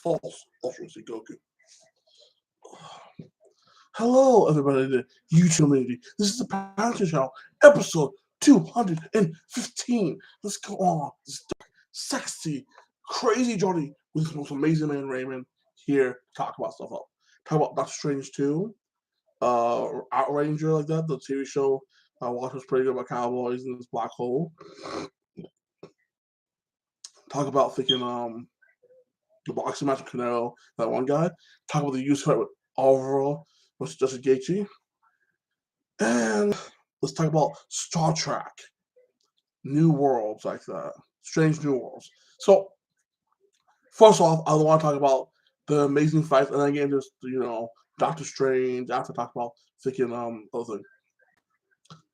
False. Ultra Instinct Goku. Hello, everybody in the YouTube community. This is the Parenting Channel, episode 215. Let's go on this dark, sexy, crazy journey with this most amazing man, Raymond, here to talk about stuff up. Talk about Doctor Strange 2, Outranger, like that, the TV show I watched was pretty good about cowboys and this black hole. Talk about the boxing match with Canelo, that one guy. Talk about the youth fight with Alvaro versus Justin Gaethje. And let's talk about Star Trek, New Worlds, like that. Strange New Worlds. So, first off, I want to talk about the amazing fights, and then again, just, Doctor Strange. After talk about other thing.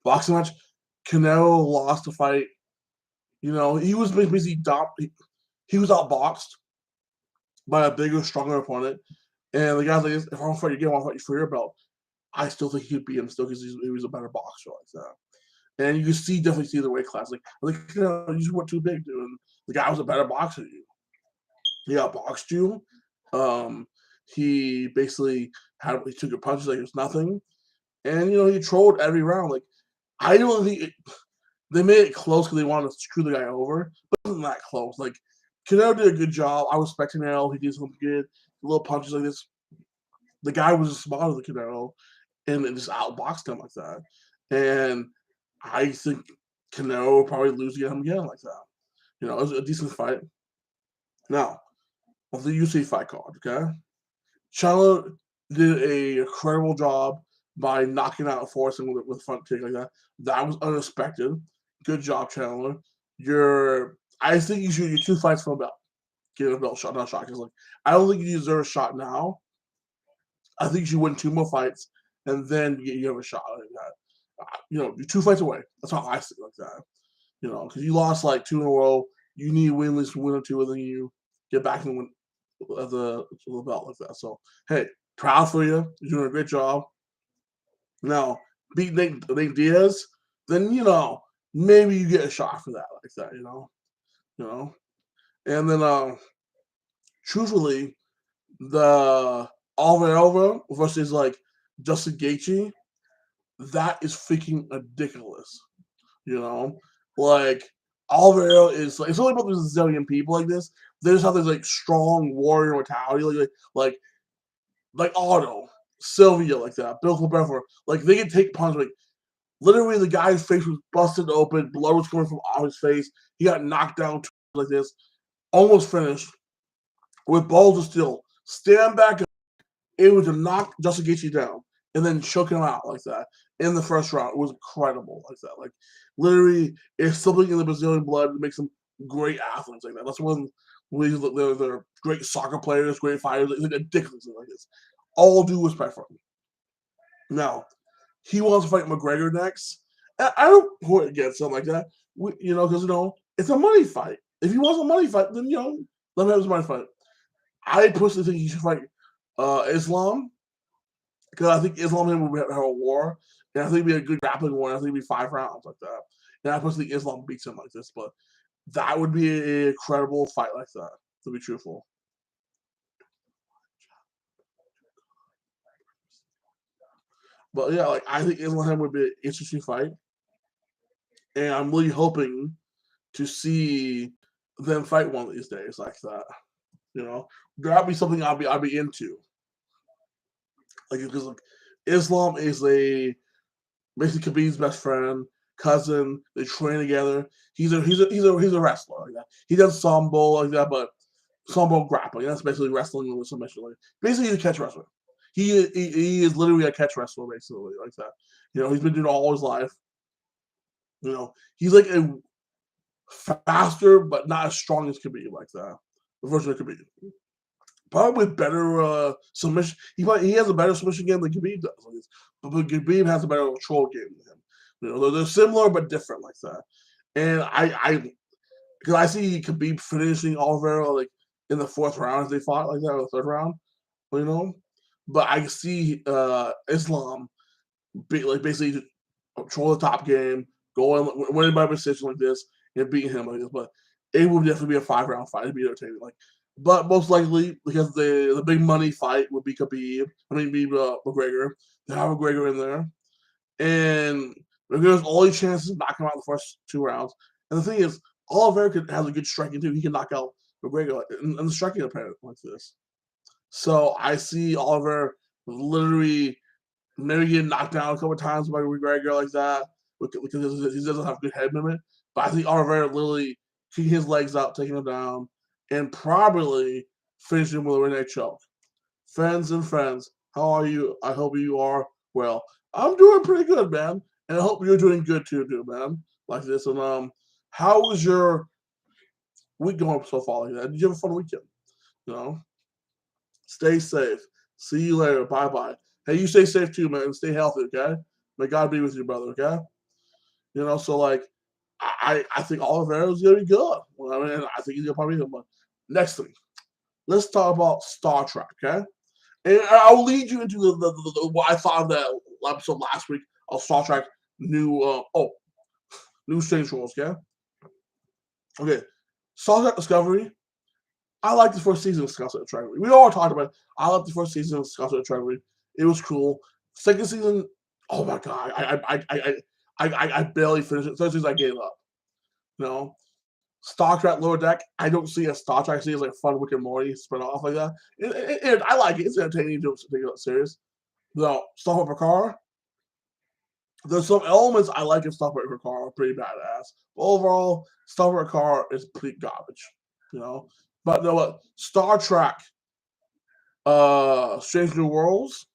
Boxing match, Canelo lost the fight. He was basically he was outboxed by a bigger, stronger opponent. And the guy's like, if I want to fight you again, I want to fight you for your belt. I still think he could beat him still because he was a better boxer like that. And you can definitely see the weight class. You just were too big, dude. And the guy was a better boxer than you. He outboxed you. He basically he took your punches like it was nothing. And, he trolled every round. Like, I don't think they made it close because they wanted to screw the guy over. But it wasn't that close. Like, Canelo did a good job. I respect Canelo. He did something good. Little punches like this. The guy was smarter than Canelo and just outboxed him like that. And I think Canelo will probably lose him again like that. It was a decent fight. Now, on the UFC fight card, okay? Chandler did an incredible job by knocking out Forrest with a front kick like that. That was unexpected. Good job, Chandler. I think you should your 2 fights for a belt. Get a belt shot, not shot. Because I don't think you deserve a shot now. I think you should win 2 more fights, and then you have a shot like that. You're 2 fights away. That's how I see it like that. Because you lost 2 in a row. You need to win at least 1 or 2, and then you get back and win the belt like that. So, hey, proud for you. You're doing a great job. Now, beat Nate Diaz, then, maybe you get a shot for that like that, And then, truthfully, the Alvaro versus Justin Gaethje, that is freaking ridiculous. Alvaro is it's only about these zillion people like this. They just have this strong warrior mentality, like Otto, Sylvia, like that, Bill Cleber. They can take punches. Literally, the guy's face was busted open, blood was coming from on his face. He got knocked down like this, almost finished with balls of steel. Stand back up. It was to knock Justin Gaethje down and then choke him out like that in the first round. It was incredible like that. Literally, it's something in the Brazilian blood that makes them great athletes like that. That's when they're great soccer players, great fighters. It's ridiculous like this. All due respect for him. Now, he wants to fight McGregor next. I don't put it against him like that. Because it's a money fight. If he wants a money fight, then let him have his money fight. I personally think he should fight Islam, because I think Islam and him will have a war, and I think it'd be a good grappling war. And I think it'd be 5 rounds like that. And I personally think Islam beats him like this, but that would be an incredible fight like that. To be truthful. But yeah, I think Islam would be an interesting fight, and I'm really hoping to see them fight one of these days like that. That'd be something I'd be into. Because Islam is basically Khabib's best friend, cousin. They train together. He's a wrestler like that. He does sambo like that, but sambo grappling. That's basically wrestling with submission. Basically, he's a catch wrestler. He is literally a catch wrestler, basically like that. He's been doing it all his life. He's like a faster but not as strong as Khabib like that. The version of Khabib. Probably better submission. He has a better submission game than Khabib does. But Khabib has a better control game than him. They're similar but different like that. And because I see Khabib finishing Alvaro in the 4th round as they fought like that, or the 3rd round, But I see Islam basically control the top game, winning by position like this, and beating him like this. But it would definitely be a 5-round fight. It'd be entertaining. But most likely because the big money fight would be Khabib. I mean, be McGregor. They have McGregor in there, and McGregor's only chance is knock him out in the first 2 rounds. And the thing is, Oliveira has a good striking too. He can knock out McGregor in the striking opponent like this. So I see Oliver literally maybe getting knocked down a couple of times by McGregor like that because he doesn't have good head movement. But I think Oliveira literally kicking his legs out, taking him down, and probably finishing him with a rear choke. Friends and friends, how are you? I hope you are well. I'm doing pretty good, man, and I hope you're doing good too, man. Like this, and how was your week going so far? Like that? Did you have a fun weekend? You know, stay safe. See you later. Bye bye. Hey, you stay safe too, man. Stay healthy, okay? May God be with you, brother. Okay. You know, so like, I think Oliveira is gonna be good. Well, I mean, I think he's gonna probably be good. But next thing, let's talk about Star Trek, okay? And I'll lead you into the what I thought of that episode last week of Star Trek New Strange Worlds, okay? Okay. Star Trek Discovery. I like the first season of Star Trek Discovery. We all talked about it. I like the first season of Star Trek Discovery. It was cool. Second season, oh my god, I barely finished it. Third season I gave up. You know? Star Trek Lower Deck, I don't see a Star Trek series like fun Rick and Morty spread off like that. I like it. It's entertaining to take it serious. No, Star Trek Picard, there's some elements I like in Star Trek Picard are pretty badass. But overall, Star Trek Picard is pretty garbage. You know? But you know what? Star Trek Strange New Worlds,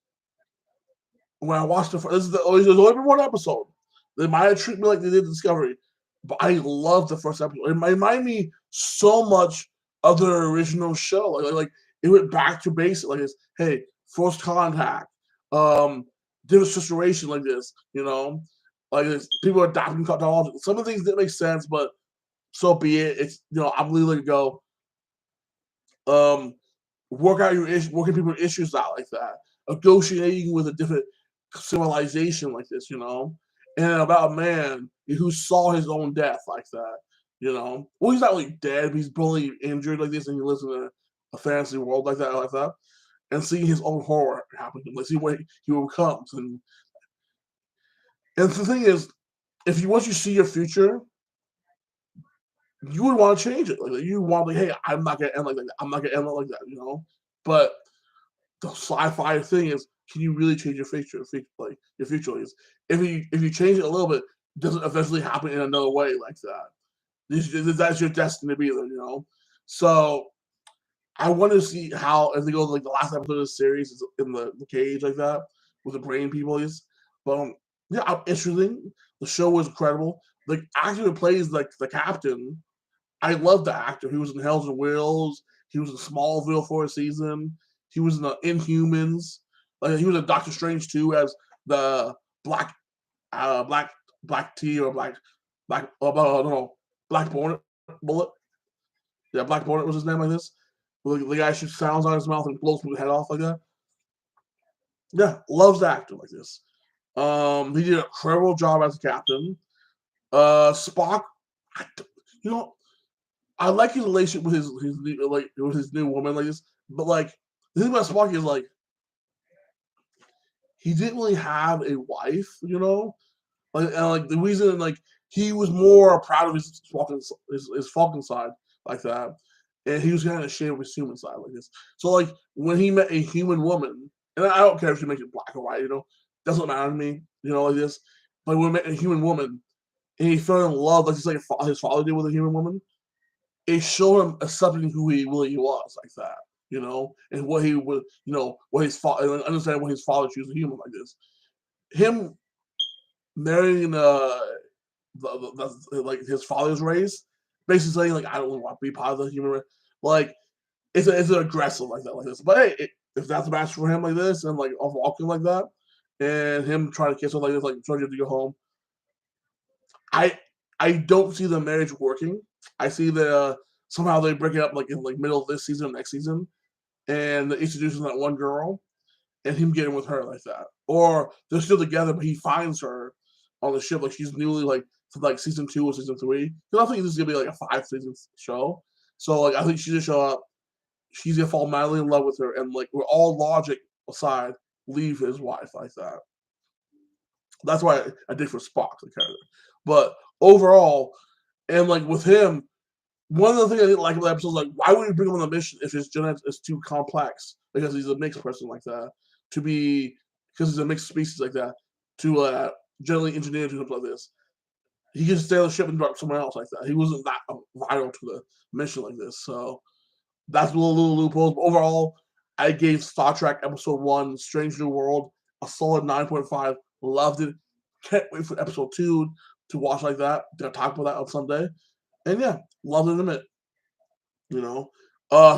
when I watched there's only been one episode. They might have treated me like they did Discovery, but I love the first episode. It reminded me so much of the original show. Like it went back to basic. Like it's hey, first contact, different situation like this. You know, like it's, people adapting technology. Some of the things didn't make sense, but so be it. It's I'm really to go. Work out your issues, working people's issues out like that, negotiating with a different civilization like this, and about a man who saw his own death like that, Well, he's not really dead, but he's barely injured like this, and he lives in a fantasy world like that, and seeing his own horror happen, like see what he becomes, and the thing is, if you once you see your future, you would want to change it. Like you want, like, hey, I'm not gonna end like that. I'm not gonna end like that, But the sci-fi thing is, can you really change your future? Like your future is, if you change it a little bit, does it eventually happen in another way like that? That's your destiny to be there. So I want to see how if they go like the last episode of the series is in the cage like that with the brain people is. But yeah, interesting. The show was incredible. The actor who plays like the captain, I love the actor. He was in Hells and Wheels. He was in Smallville for a season. He was in the Inhumans. Like he was in Doctor Strange too as the black tea or black I don't know, Black Bullet. Yeah, Black Bullet was his name like this. The guy shoots sounds out of his mouth and blows people's head off like that. Yeah, loves the actor like this. He did an incredible job as a captain. Spock, you know, I like his relationship with his new woman like this, but like the thing about Spock is like he didn't really have a wife, like the reason like he was more proud of his Falcon side like that, and he was kind of ashamed of his human side like this. So like when he met a human woman, and I don't care if she makes it black or white, doesn't matter to me, like this. But when he met a human woman, and he fell in love like just like his father did with a human woman, it showed him accepting who he really was like that, and what he would, what his father, understand what his father chooses a human like this. Him marrying like his father's race, basically saying like I don't really want to be part of the human race. Like it's an aggressive like that like this. But hey, if that's a match for him like this and like off walking like that, and him trying to kiss her like this, like trying to go home, I don't see the marriage working. I see that somehow they break it up like in like middle of this season, next season, and they introducing that one girl, and him getting with her like that, or they're still together, but he finds her on the ship like she's newly like from like season 2 or season 3. Because I think this is gonna be like a 5-season show, so like I think she just show up, he's gonna fall madly in love with her, and like with all logic aside, leave his wife like that. That's why I dig for Spock, the character. But overall, and like with him, one of the things I didn't like about the episode is like, why would he bring him on the mission if his genetics is too complex? Because he's a mixed person like that. Because he's a mixed species like that, to genetically engineer to something like this. He can stay on the ship and drop somewhere else like that. He wasn't that vital to the mission like this. So that's a little loopholes. But overall, I gave Star Trek Episode 1, Strange New World, a solid 9.5. Loved it. Can't wait for Episode 2 to watch like that. Gonna talk about that on Sunday. And yeah, loved it in a minute. You know,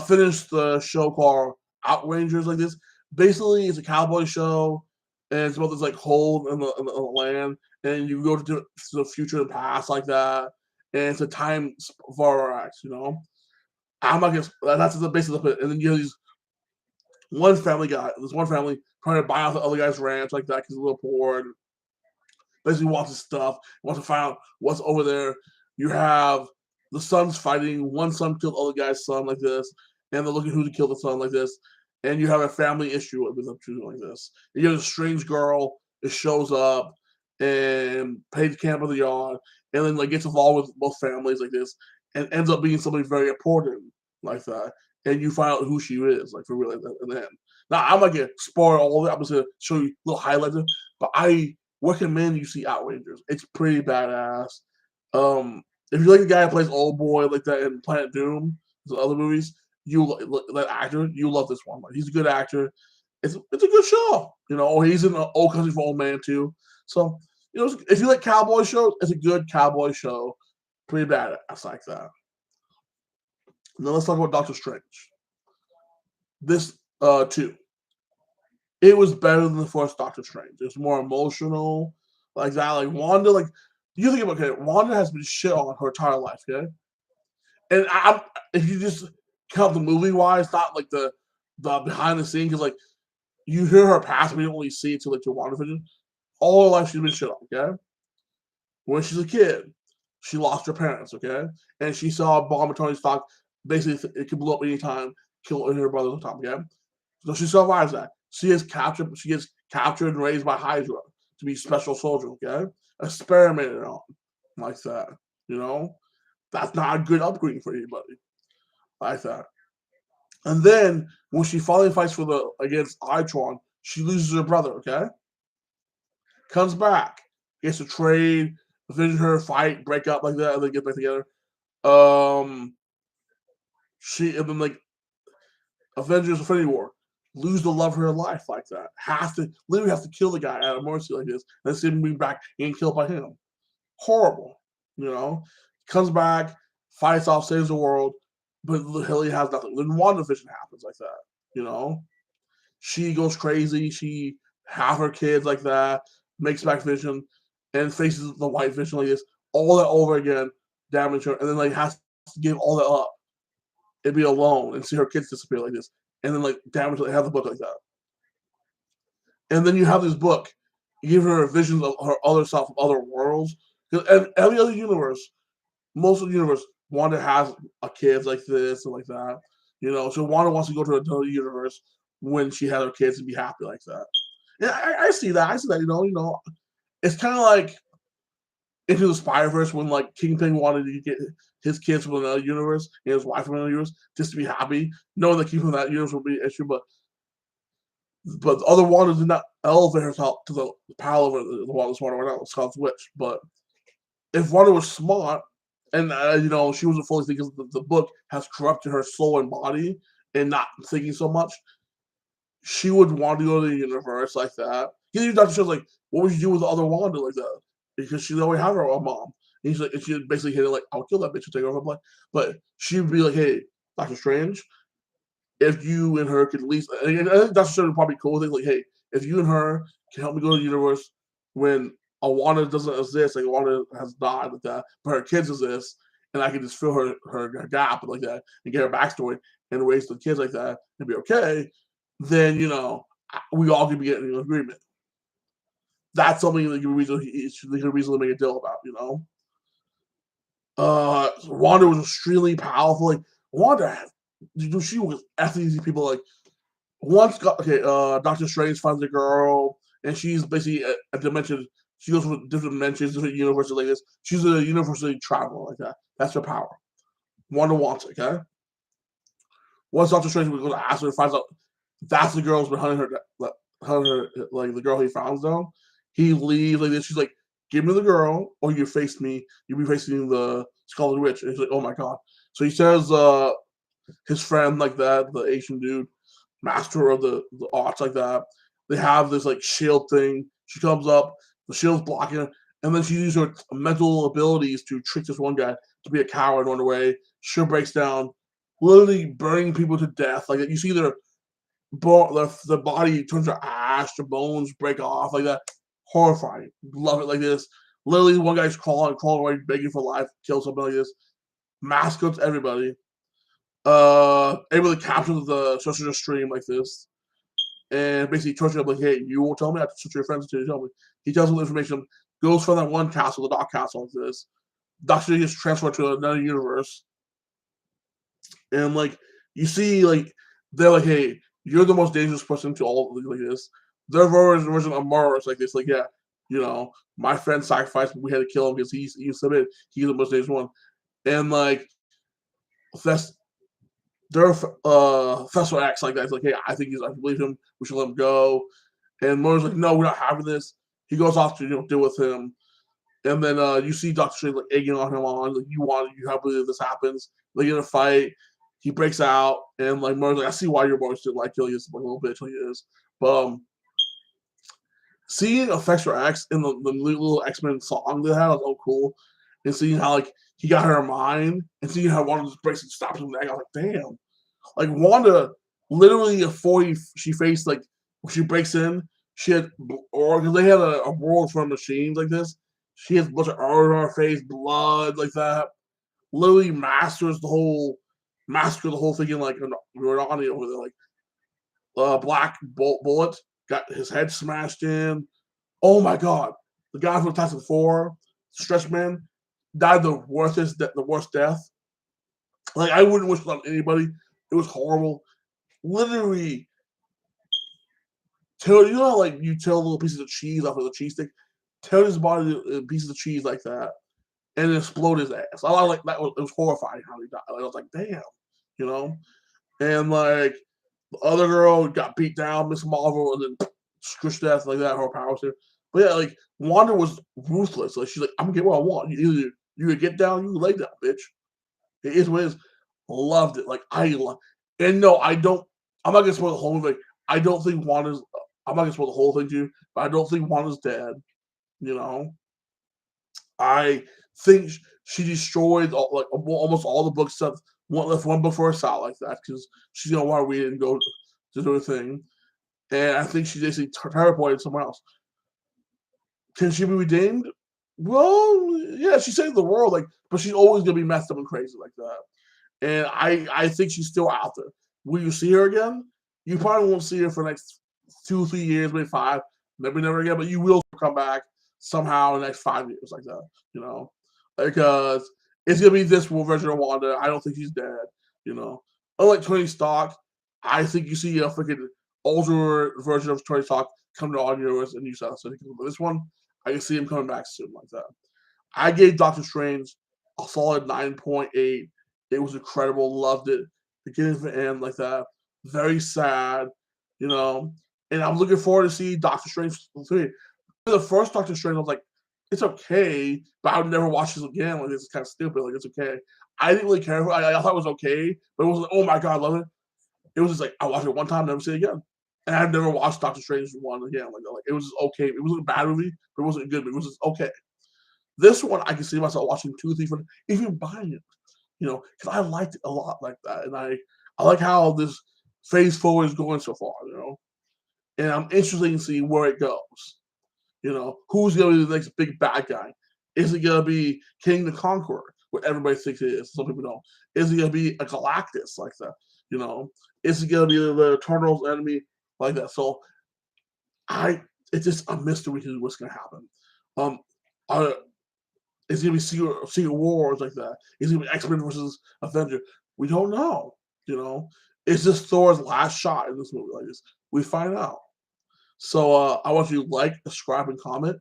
finished the show called Outrangers like this. Basically, it's a cowboy show, and it's about this like hole in the land, and you go to the future and past like that, and it's a time vortex. You know, I'm not gonna. That's the basis of it, and then you have these one family guy. This one family trying to buy out the other guy's ranch like that because he's a little poor, and basically wants his stuff, wants to find out what's over there. You have the sons fighting. One son killed the other guy's son like this, and they're looking who to kill the son like this. And you have a family issue with them too like this. And you have a strange girl that shows up and pays camp of the yard, and then like gets involved with both families like this, and ends up being somebody very important like that. And you find out who she is, like for real, in the end. Now I'm not gonna spoil all of it. I'm just gonna show you little highlights, but I recommend you see Outrangers. It's pretty badass. If you like the guy who plays Old Boy like that in Planet Doom, the other movies, that actor, you love this one. Like, he's a good actor. It's a good show, you know. Or he's in Old Country for Old Man too. So you know, if you like cowboy shows, it's a good cowboy show. Pretty badass like that. Now let's talk about Doctor Strange. This too. It was better than the first Doctor Strange. It's more emotional, like that. Like Wanda, like you think about it, Wanda has been shit on her entire life, okay? And if you just count the movie wise, not like the behind the scenes, because like you hear her past, but you don't really see it till like your WandaVision. All her life she's been shit on, okay? When she's a kid, she lost her parents, okay? And she saw a bomb at Tony Stark. Basically, it could blow up anytime, kill her brothers on top, okay? So she survives that. She gets captured and raised by Hydra to be special soldier, okay? Experimented on like that, you know? That's not a good upbringing for anybody like that. And then when she finally fights against Ultron, she loses her brother, okay? Comes back, gets to trade, visit her, fight, break up like that, and then get back together. And then like Avengers Infinity War, lose the love of her life like that. Literally have to kill the guy out of mercy like this, and then see him being back and killed by him. Horrible, you know. Comes back, fights off, saves the world, but Hilly has nothing. Then WandaVision happens like that, you know. She goes crazy. She have her kids like that, makes back Vision, and faces the White Vision like this. All that over again, damage her, and then like has to give all that up and be alone and see her kids disappear like this, and then like damage have the book like that. And then you have this book, you give her visions of her other self, of other worlds. And every other universe, most of the universe, Wanda has a kids like this and like that. You know, so Wanda wants to go to another universe when she had her kids and be happy like that. Yeah, I see that. I see that. You know, it's kind of like Into the Spider-Verse when like Kingpin wanted to get his kids from another universe and his wife from another universe just to be happy, knowing that keeping that universe would be an issue. But the other Wanda did not elevate herself to the power of the Wanda Wanda right now, Scarlet Witch. But if Wanda was smart, and you know, she wasn't fully thinking because the book has corrupted her soul and body and not thinking so much, she would want to go to the universe like that. Because Doctor Strange like, what would you do with the other Wanda like that? Because she already have her own mom. And he's like, and she basically hit it like, I'll kill that bitch and take over her blood. But she would be like, hey, Doctor Strange, if you and her could at least, and I think Doctor Strange would probably be cool with it, like, hey, if you and her can help me go to the universe when a Wanda doesn't exist, like Wanda has died like that, but her kids exist, and I can just fill her gap like that and get her backstory and raise the kids like that and be okay, then you know we all can be getting an agreement. That's something that they can reasonably make a deal about, you know. Wanda was extremely powerful. Like Wanda she was after these people like once got okay. Doctor Strange finds a girl, and she's basically a dimension. She goes with different dimensions, different universes like this. She's a universally traveler like that. That's her power. Wanda wants it. Okay. Once Doctor Strange goes to ask her, finds out that's the girl's been hunting her, like the girl he found down. He leaves like this. She's like, "Give me the girl, or you face me. You'll be facing the Scarlet Witch." And he's like, "Oh my god!" So he says, his friend like that, the Asian dude, master of the arts like that. They have this like shield thing. She comes up, the shield's blocking her, and then she uses her mental abilities to trick this one guy to be a coward on the way. She breaks down, literally burning people to death. Like you see the body turns to ash, the bones break off like that. Horrifying. Love it like this. Literally, one guy's crawling away, begging for life, kill somebody like this. Mascots everybody. Able to capture the social stream like this, and basically torture them like, "Hey, you won't tell me. I have to switch your friends until you tell me." He tells them the information. Goes from that one castle, the Dark Castle, like this. Doctor gets transferred to another universe, and like you see, like they're like, "Hey, you're the most dangerous person to all of like this." Their version of Mars like this, like, yeah, my friend sacrificed, but we had to kill him because he submitted. He's the most dangerous one, and like that's their Professor X like that. It's like, hey, I believe him. We should let him go. And Murray's like, no, we're not having this. He goes off to deal with him. And then you see Doctor Strange like egging on him on, like, you have to believe this happens. They get in a fight. He breaks out, and like Murray's like, I see why your boys didn't like kill you, like a little bitch like he is. But seeing Professor X in the little X-Men song they had was so cool. And seeing how like he got her mind, and seeing how Wanda just breaks and stops him, I was like, damn. Like Wanda, literally before she faced like when she breaks in, she had or because they had a world full of machines like this. She has a bunch of art on her face, blood like that. Literally master the whole thing in like Ronnie over there, like Black Bullet got his head smashed in. Oh my god, the guy from Fantastic Four, Stretch Man, died the worst death. Like I wouldn't wish it on anybody. It was horrible. Literally, like you tear little pieces of cheese off of the cheese stick, tear his body pieces of cheese like that, and explode his ass. I like that. It was horrifying how he died. Like, I was like, damn, you know. And like the other girl got beat down, Miss Marvel, and then squished death like that. Her powers here. But yeah, like Wanda was ruthless. Like she's like, I'm gonna get what I want. You get down, you lay down, bitch. It is what it is. Loved it. Like I love. And no, I don't. I'm not gonna spoil the whole movie. I don't think Wanda's. I'm not gonna spoil the whole thing to you, but I don't think Wanda's dead. You know, I think she destroyed like almost all the books that left one book for us out like that because she's gonna want to read it and go to do her thing. And I think she basically teleported somewhere else. Can she be redeemed? Well, yeah, she saved the world, like, but she's always gonna be messed up and crazy like that. And I think she's still out there. Will you see her again? You probably won't see her for the next 2 3 years, maybe five, maybe never again. But you will come back somehow in the next 5 years, like that. You know, because it's gonna be this version of Wanda. I don't think she's dead. You know, unlike Tony Stark, I think you see a freaking older version of Tony Stark come to our universe and you saw. So this one, I can see him coming back soon, like that. I gave Doctor Strange a solid 9.8. It was incredible. Loved it. Beginning to end like that. Very sad, you know. And I'm looking forward to see Doctor Strange 3. The first Doctor Strange, I was like, it's okay, but I would never watch this again. Like, it's kind of stupid. Like, it's okay. I didn't really care. I thought it was okay, but it wasn't, oh my God, I love it. It was just like, I watched it one time, never see it again. And I've never watched Doctor Strange 1 again. Like it was just okay. It wasn't a bad movie, but it wasn't a good movie. It was just okay. This one, I can see myself watching 2, 3, 4, even buying it, you know, because I liked it a lot like that. And I like how this phase 4 is going so far, you know. And I'm interested in seeing where it goes. You know, who's going to be the next big bad guy? Is it going to be King the Conqueror, what everybody thinks it is? Some people don't. Is it going to be a Galactus like that? You know, is it going to be the Eternals enemy like that? So it's just a mystery to what's going to happen. Uh, is it going to be Secret Wars like that? Is it going to be X-Men versus Avenger? We don't know. You know, is this Thor's last shot in this movie? Like this, we find out. So I want you to like, subscribe, and comment,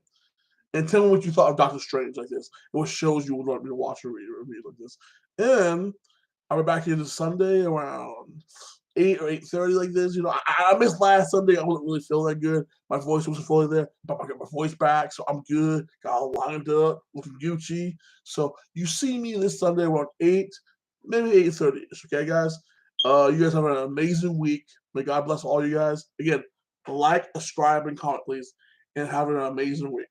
and tell me what you thought of Doctor Strange like this, and what shows you would want me to watch or read like this. And I'll be back here this Sunday around 8 or 8:30 like this. You know, I missed last Sunday. I wasn't really feeling that good. My voice wasn't fully there, but I got my voice back, so I'm good. Got all lined up, looking Gucci. So you see me this Sunday around 8, maybe 8:30. Okay, guys. You guys have an amazing week. May God bless all you guys. Again, like, subscribe, and comment, please, and have an amazing week.